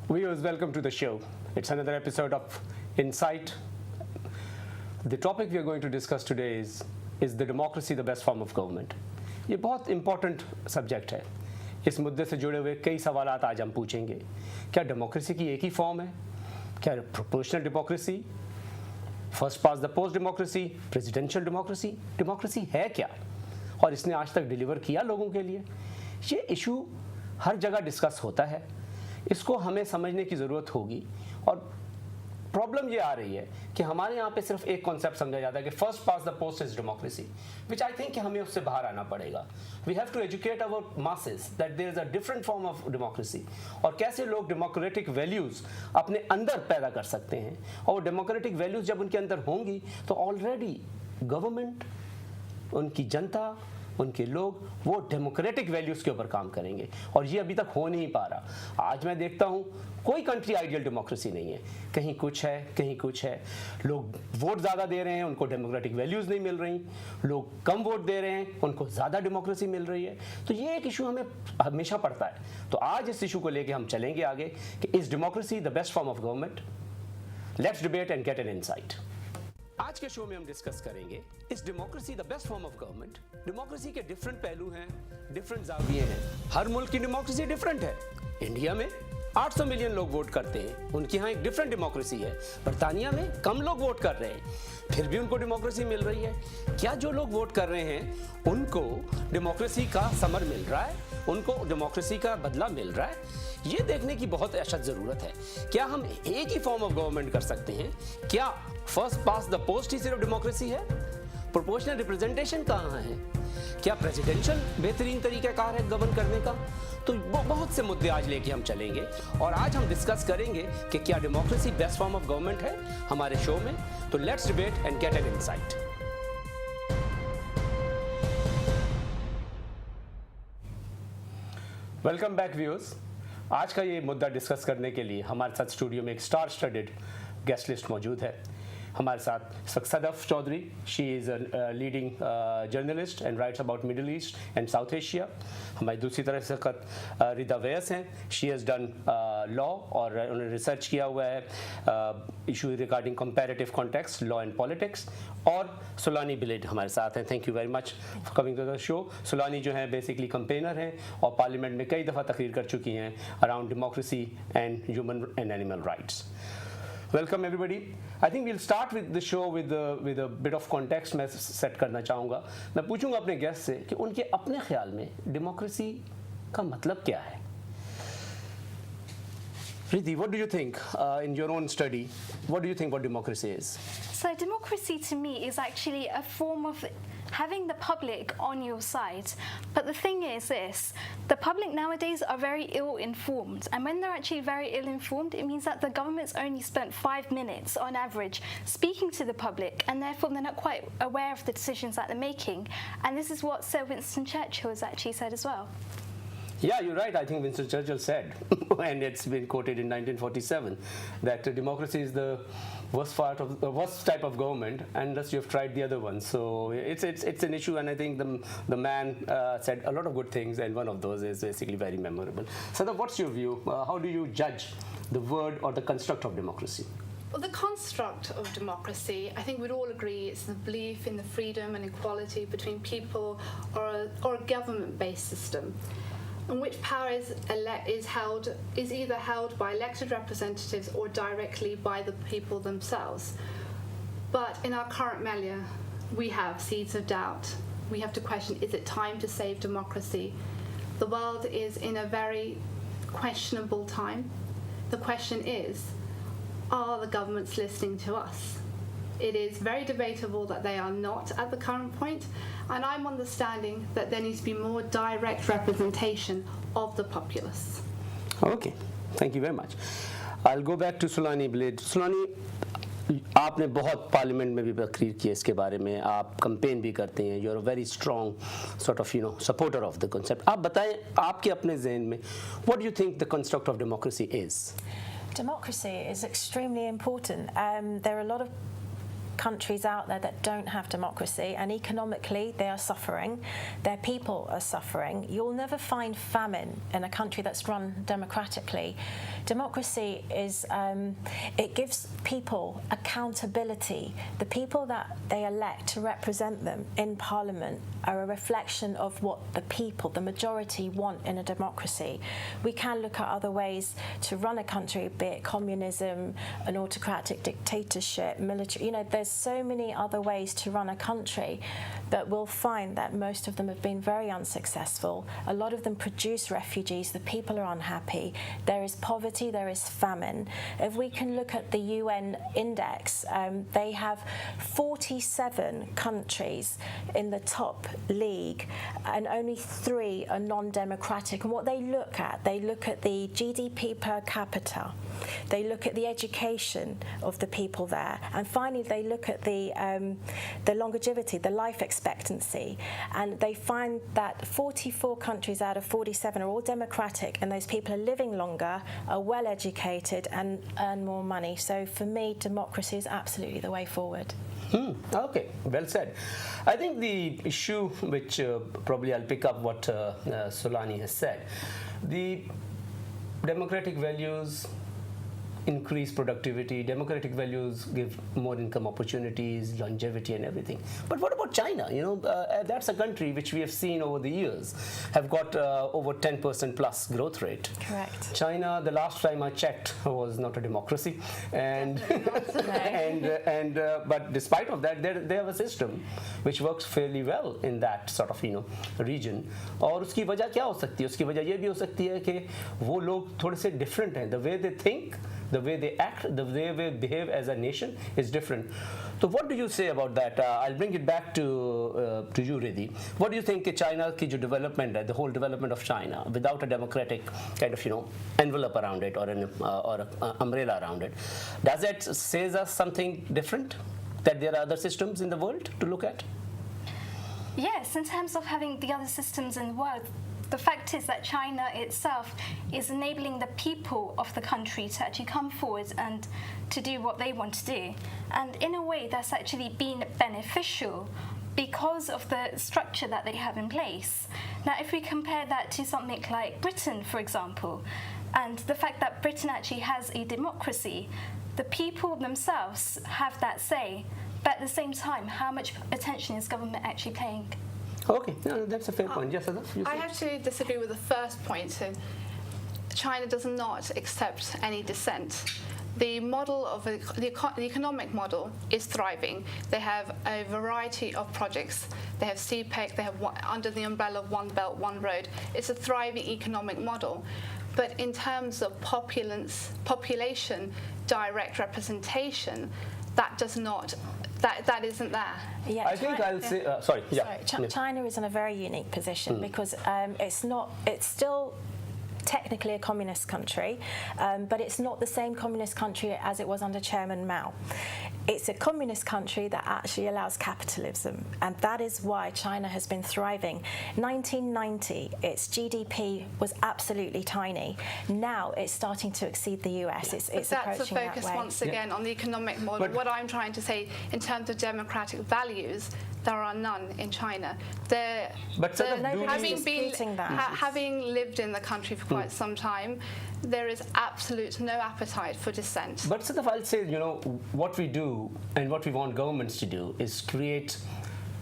Viewers, welcome to the show. It's another episode of Insight. The topic we are going to discuss today is the democracy the best form of government. ये बहुत important subject है. इस मुद्दे से जुड़े हुए कई सवालात आज हम पूछेंगे. क्या डेमोक्रेसी की एक ही फॉर्म है? क्या proportional democracy, first pass the post democracy, presidential democracy, democracy है क्या और इसने आज तक डिलीवर किया लोगों के लिए? ये इशू हर जगह डिस्कस होता है. इसको हमें समझने की ज़रूरत होगी. और प्रॉब्लम ये आ रही है कि हमारे यहाँ पे सिर्फ एक कॉन्सेप्ट समझा जाता है कि first pass the post is democracy, which I think कि हमें उससे बाहर आना पड़ेगा. We have to educate our masses that there is a different form of democracy और कैसे लोग डेमोक्रेटिक वैल्यूज़ अपने अंदर पैदा कर सकते हैं. और डेमोक्रेटिक वैल्यूज़ जब उनके अंदर होंगी तो ऑलरेडी गवर्नमेंट, उनकी जनता, उनके लोग वो डेमोक्रेटिक वैल्यूज़ के ऊपर काम करेंगे. और ये अभी तक हो नहीं पा रहा. आज मैं देखता हूँ कोई कंट्री आइडियल डेमोक्रेसी नहीं है. कहीं कुछ है, कहीं कुछ है. लोग वोट ज़्यादा दे रहे हैं, उनको डेमोक्रेटिक वैल्यूज़ नहीं मिल रही. लोग कम वोट दे रहे हैं, उनको ज़्यादा डेमोक्रेसी मिल रही है. तो ये एक इशू हमें हमेशा पड़ता है. तो आज इस इशू को लेके हम चलेंगे आगे कि is democracy the best form of government. Let's debate and get an insight. आज के शो में हम डिस्कस करेंगे इस democracy the best form of government. Democracy के डिफरेंट पहलू हैं, डिफरेंट जाविये हैं. हर मुल्क की डेमोक्रेसी डिफरेंट है. इंडिया में 800 मिलियन लोग वोट करते हैं, उनके यहाँ एक डिफरेंट डेमोक्रेसी है. बरतानिया में कम लोग वोट कर रहे हैं, फिर भी उनको डेमोक्रेसी मिल रही है. क्या जो लोग वोट कर रहे हैं उनको डेमोक्रेसी का समर मिल रहा है, उनको डेमोक्रेसी का बदला मिल रहा है? ये देखने की बहुत अशद ज़रूरत है. क्या हम एक ही फॉर्म ऑफ गवर्नमेंट कर सकते हैं? क्या फर्स्ट पास द पोस्ट ही सिर्फ डेमोक्रेसी है? प्रोपोर्शनल रिप्रेजेंटेशन कहाँ है? क्या प्रेसिडेंशियल बेहतरीन तरीक़ाकार है गवर्न करने का? तो बहुत से मुद्दे आज लेके हम चलेंगे और आज हम डिस्कस करेंगे कि क्या democracy best form of government है हमारे शो में. तो let's debate and get an insight. Welcome back viewers. आज का ये मुद्दा डिस्कस करने के लिए हमारे साथ स्टूडियो में एक स्टार स्टडेड गेस्ट लिस्ट मौजूद है. हमारे साथ इस वक्त Sadaf Chaudhary, she is a leading journalist and writes about Middle East and South Asia. हमारी दूसरी तरफ से रिदा वैस हैं. शी हैज़ डन लॉ और उन्होंने रिसर्च किया हुआ है issue regarding comparative context, law and politics. और सुलानी बिलेड हमारे साथ हैं. Thank you very much for coming to the show. Sulani जो है बेसिकली कंपेनर हैं और पार्लियामेंट में कई दफ़ा तकरीर कर चुकी हैं around democracy and human and animal rights. Welcome everybody. I think we'll start with the show with a bit of context. मैं सेट करना चाहूँगा. मैं पूछूंगा अपने गेस्ट से कि उनके अपने ख्याल में डेमोक्रेसी का मतलब क्या है. Riddhi, what do you think in your own study? What do you think what democracy is? So democracy to me is actually a form of having the public on your side. But the thing is this, the public nowadays are very ill-informed, and when they're actually very ill-informed, it means that the government's only spent 5 minutes on average speaking to the public, and therefore they're not quite aware of the decisions that they're making. And this is what Sir Winston Churchill has actually said as well. Yeah, you're right. I think Winston Churchill said, and it's been quoted in 1947, that democracy is the worst type of government, unless you've tried the other one. So it's an issue, and I think the man said a lot of good things, and one of those is basically very memorable. Sadaf, what's your view? How do you judge the word or the construct of democracy? Well, the construct of democracy, I think we'd all agree, it's the belief in the freedom and equality between people, or a government-based system in which power is either held by elected representatives or directly by the people themselves. But in our current milieu, we have seeds of doubt. We have to question, is it time to save democracy? The world is in a very questionable time. The question is, are the governments listening to us? It is very debatable that they are not at the current point, and I'm understanding that there needs to be more direct representation of the populace. Okay, thank you very much. I'll go back to Sulani Blade. Sulani, आपने बहुत parliament में भी तकरीर की है इसके बारे में, आप कंपेन भी करते हैं. You are a very strong sort of supporter of the concept. आप बताएं आपके अपने जहन में what do you think the construct of democracy is? Democracy is extremely important. There are a lot of countries out there that don't have democracy, and economically they are suffering, their people are suffering. You'll never find famine in a country that's run democratically. Democracy is, it gives people accountability. The people that they elect to represent them in Parliament are a reflection of what the people, the majority, want in a democracy. We can look at other ways to run a country, be it communism, an autocratic dictatorship, military. There's so many other ways to run a country, but we'll find that most of them have been very unsuccessful. A lot of them produce refugees. The people are unhappy. There is poverty. There is famine. If we can look at the UN index, they have 47 countries in the top league, and only 3 are non-democratic. And what they look at the GDP per capita, they look at the education of the people there, and finally they look at the longevity, the life expectancy, and they find that 44 countries out of 47 are all democratic, and those people are living longer, are well educated, and earn more money. So for me, democracy is absolutely the way forward. Okay, well said. I think the issue which probably I'll pick up what Solani has said, the democratic values increase productivity, democratic values give more income opportunities, longevity and everything. But what about China? That's a country which we have seen over the years have got over 10% plus growth rate. Correct. China, the last time I checked, was not a democracy, and but despite of that, they have a system which works fairly well in that sort of region. और उसकी वजह क्या हो सकती है? उसकी वजह ये भी हो सकती है कि वो लोग थोड़े से different हैं. The way they think, the way they act, the way they behave as a nation is different. So what do you say about that? I'll bring it back to you, Riddhi. What do you think China ki jo development hai, the whole development of China, without a democratic kind of envelope around it or an umbrella around it, does it say us something different, that there are other systems in the world to look at? Yes, in terms of having the other systems in the world, the fact is that China itself is enabling the people of the country to actually come forward and to do what they want to do. And in a way, that's actually been beneficial because of the structure that they have in place. Now, if we compare that to something like Britain, for example, and the fact that Britain actually has a democracy, the people themselves have that say, but at the same time, how much attention is government actually paying? Okay, no, that's a fair point. Yes, Adaf, you I say? have to disagree with the first point. So China does not accept any dissent. The model of the economic model is thriving. They have a variety of projects. They have CPEC, they have under the umbrella of One Belt, One Road. It's a thriving economic model. But in terms of population direct representation, that does not, that isn't there. Yeah, I think I'll say, sorry. China is in a very unique position because it's still technically a communist country, but it's not the same communist country as it was under Chairman Mao. It's a communist country that actually allows capitalism, and that is why China has been thriving. 1990, its GDP was absolutely tiny. Now it's starting to exceed the US. It's that's approaching the focus that way. once again on the economic model. What I'm trying to say in terms of democratic values, there are none in China. Having lived in the country for quite some time, there is absolute no appetite for dissent. But Sadaf, I'll say, what we do and what we want governments to do is create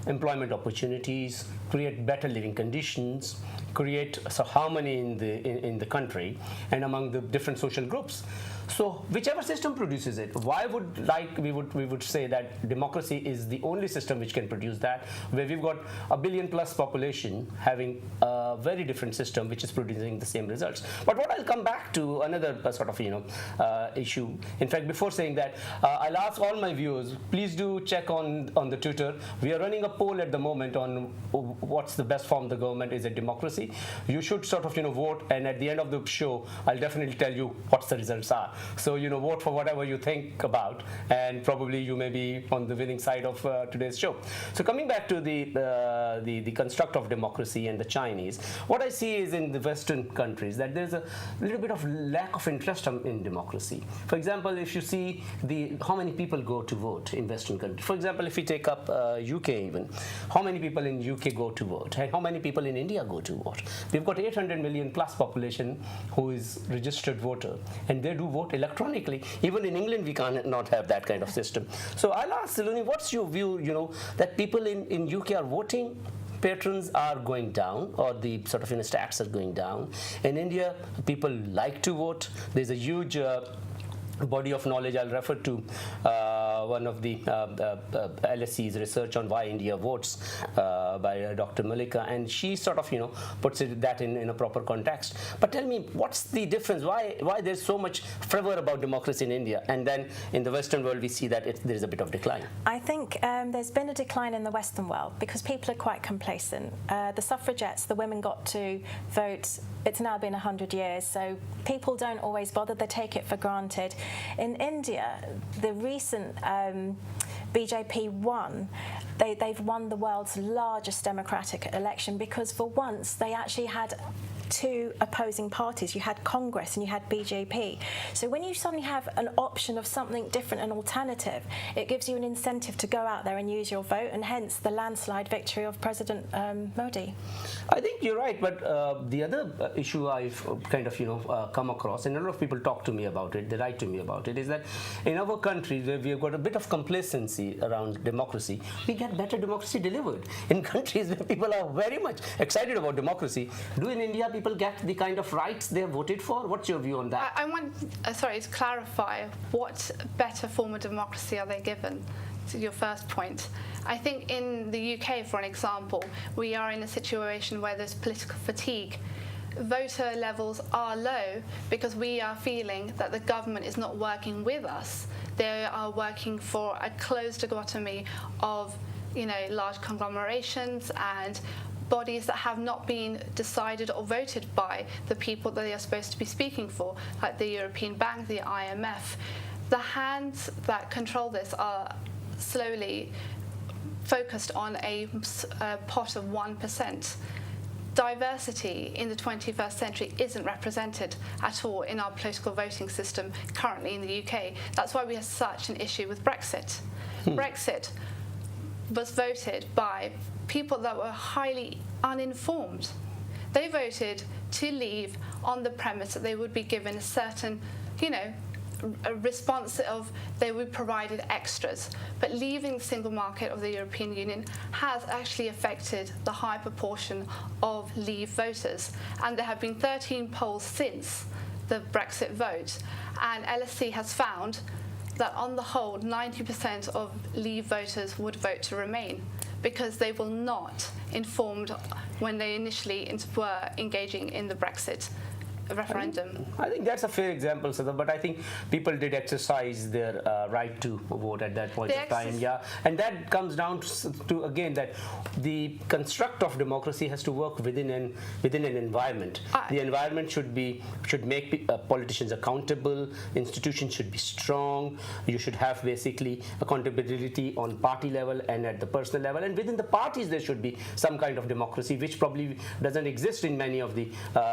employment opportunities, create better living conditions, create harmony in the country and among the different social groups. So whichever system produces it, why would we would say that democracy is the only system which can produce that, where we've got a billion plus population having a very different system which is producing the same results. But what I'll come back to another sort of issue. In fact, before saying that, I'll ask all my viewers, please do check on the Twitter. We are running a poll at the moment on what's the best form of the government. Is it democracy democracy, you should sort of vote, and at the end of the show I'll definitely tell you what the results are. So vote for whatever you think about, and probably you may be on the winning side of today's show. So coming back to the construct of democracy and the Chinese, what I see is in the Western countries that there's a little bit of lack of interest in democracy. For example, if you see how many people go to vote in Western countries. For example, if we take up UK even, how many people in UK go to vote, and how many people in India go to vote? We've got 800 million plus population who is registered voter, and they do vote electronically. Even in England, we cannot have that kind of system. So I'll ask Saloni, what's your view? That people in UK are voting, patrons are going down, or the sort of stats are going down. In India, people like to vote. There's a huge body of knowledge. I'll refer to one of the LSE's research on why India votes by Dr. Malika, and she sort of puts that in a proper context. But tell me, what's the difference? Why there's so much fervor about democracy in India, and then in the Western world we see that there's a bit of decline? I think there's been a decline in the Western world because people are quite complacent. The suffragettes, the women got to vote. It's now been 100 years, so people don't always bother. They take it for granted. In India, the recent BJP won. They've won the world's largest democratic election because for once they actually had two opposing parties. You had Congress and you had BJP. So when you suddenly have an option of something different, an alternative, it gives you an incentive to go out there and use your vote, and hence the landslide victory of President Modi. I think you're right, but the other issue I've kind of come across, and a lot of people talk to me about it, they write to me about it, is that in our country where we've got a bit of complacency around democracy, we get better democracy delivered. In countries where people are very much excited about democracy, do in India people get the kind of rights they have voted for? What's your view on that? I want, to clarify, what better form of democracy are they given? To your first point, I think in the UK, for an example, we are in a situation where there's political fatigue. Voter levels are low because we are feeling that the government is not working with us. They are working for a closed dichotomy of, large conglomerations and bodies that have not been decided or voted by the people that they are supposed to be speaking for, like the European Bank, the IMF. The hands that control this are slowly focused on a pot of 1%. Diversity in the 21st century isn't represented at all in our political voting system currently in the UK. That's why we have such an issue with Brexit. Brexit was voted by people that were highly uninformed. They voted to leave on the premise that they would be given a certain, a response of they would be provided extras. But leaving the single market of the European Union has actually affected the high proportion of Leave voters. And there have been 13 polls since the Brexit vote. And LSE has found that on the whole, 90% of Leave voters would vote to remain because they were not informed when they initially were engaging in the Brexit referendum. I think that's a fair example, Sada, but I think people did exercise their right to vote at that point of time. Yeah, and that comes down to again that the construct of democracy has to work within an environment. The environment should make politicians accountable. Institutions should be strong. You should have basically accountability on party level and at the personal level, and within the parties there should be some kind of democracy, which probably doesn't exist in many of the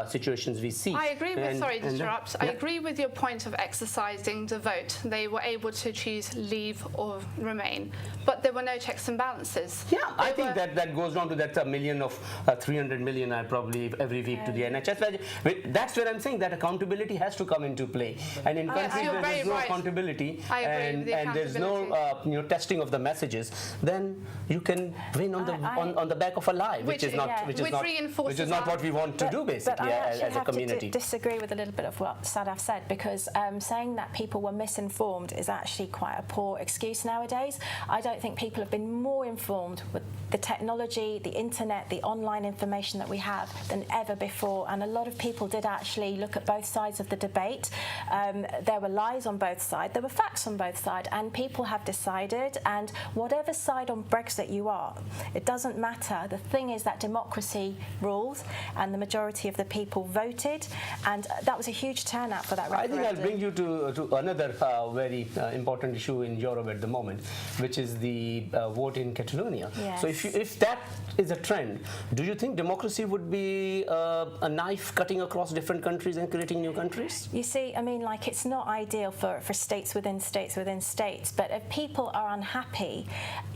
situations we see. I agree with, sorry to interrupt, I agree with your point of exercising the vote. They were able to choose Leave or Remain, but there were no checks and balances. Yeah, I think that goes down to that 300 million probably every week to the NHS. That's where I'm saying that accountability has to come into play. And in countries where there's no accountability and there's no testing of the messages, then you can win on the back of a lie, which is not what we want to do basically as a community. disagree with a little bit of what Sadaf said, because saying that people were misinformed is actually quite a poor excuse nowadays. I don't think people have been more informed with the technology, the internet, the online information that we have than ever before, and a lot of people did actually look at both sides of the debate. There were lies on both sides, there were facts on both sides, and people have decided, and whatever side on Brexit you are, it doesn't matter. The thing is that democracy rules, and the majority of the people voted, and that was a huge turnout for that referendum. I think I'll bring you to another very important issue in Europe at the moment, which is the vote in Catalonia. Yes. So if that is a trend, do you think democracy would be a knife cutting across different countries and creating new countries? You see, I mean, like, it's not ideal for states within states within states, but if people are unhappy,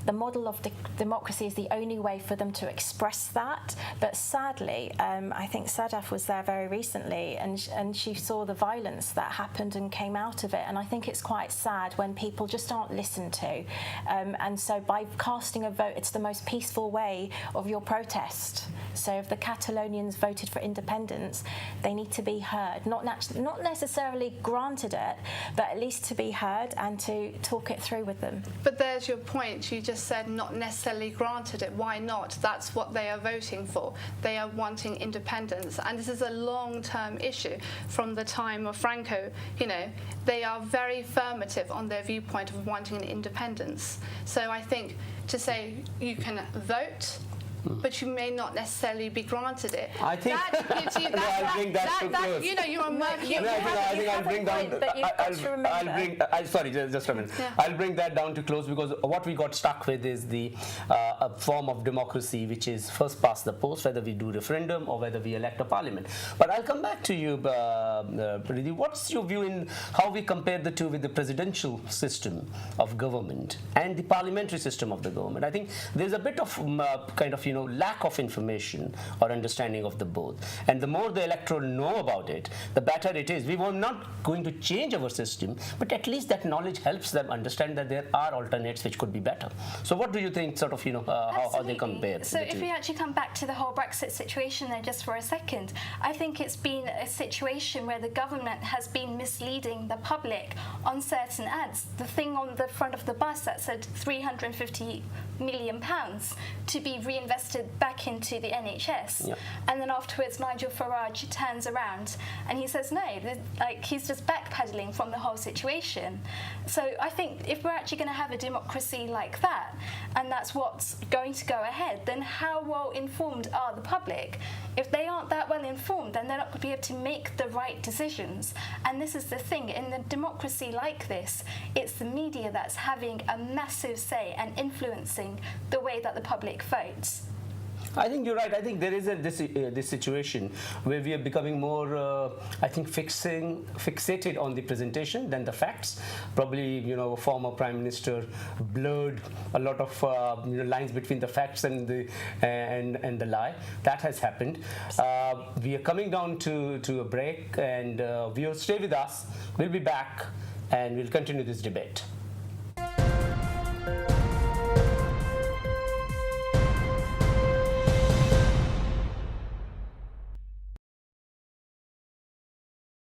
the model of democracy is the only way for them to express that. But sadly, I think Sadaf was there very recently, and she saw the violence that happened and came out of it, and I think it's quite sad when people just aren't listened to. And so by casting a vote, it's the most peaceful way of your protest. So if the Catalonians voted for independence, they need to be heard, not necessarily granted it, but at least to be heard and to talk it through with them. But there's your point. You just said not necessarily granted it. Why not? That's what they are voting for. They are wanting independence. And this is a long-term issue from the time of Franco. You know, they are very affirmative on their viewpoint of wanting an independence. So I think to say you can vote, but you may not necessarily be granted it. I think that gives you that, you know, you're a murky. I think I'll bring down. Sorry, just a minute. Yeah. I'll bring that down to close, because what we got stuck with is the a form of democracy which is first past the post, whether we do referendum or whether we elect a parliament. But I'll come back to you, Pridhi. What's your view in how we compare the two with the presidential system of government and the parliamentary system of the government? I think there's a bit of kind of, lack of information or understanding of the both. And the more the electorate know about it, the better it is. We were not going to change our system, but at least that knowledge helps them understand that there are alternates which could be better. So what do you think, sort of, how they compare? So if we actually come back to the whole Brexit situation there just for a second, I think it's been a situation where the government has been misleading the public on certain ads. The thing on the front of the bus that said £350 million to be reinvested back into the NHS. Yep. And then afterwards Nigel Farage turns around and he says no, he's just backpedaling from the whole situation. So I think if we're actually going to have a democracy like that, and that's what's going to go ahead, then how well informed are the public? If they aren't that well informed, then they're not going to be able to make the right decisions. And this is the thing, in a democracy like this, it's the media that's having a massive say and influencing the way that the public votes. I think you're right. I think there is this situation where we are becoming more, I think, fixated on the presentation than the facts. Probably, a former Prime Minister blurred a lot of lines between the facts and the lie. That has happened. We are coming down to a break, and viewers, stay with us. We'll be back, and we'll continue this debate.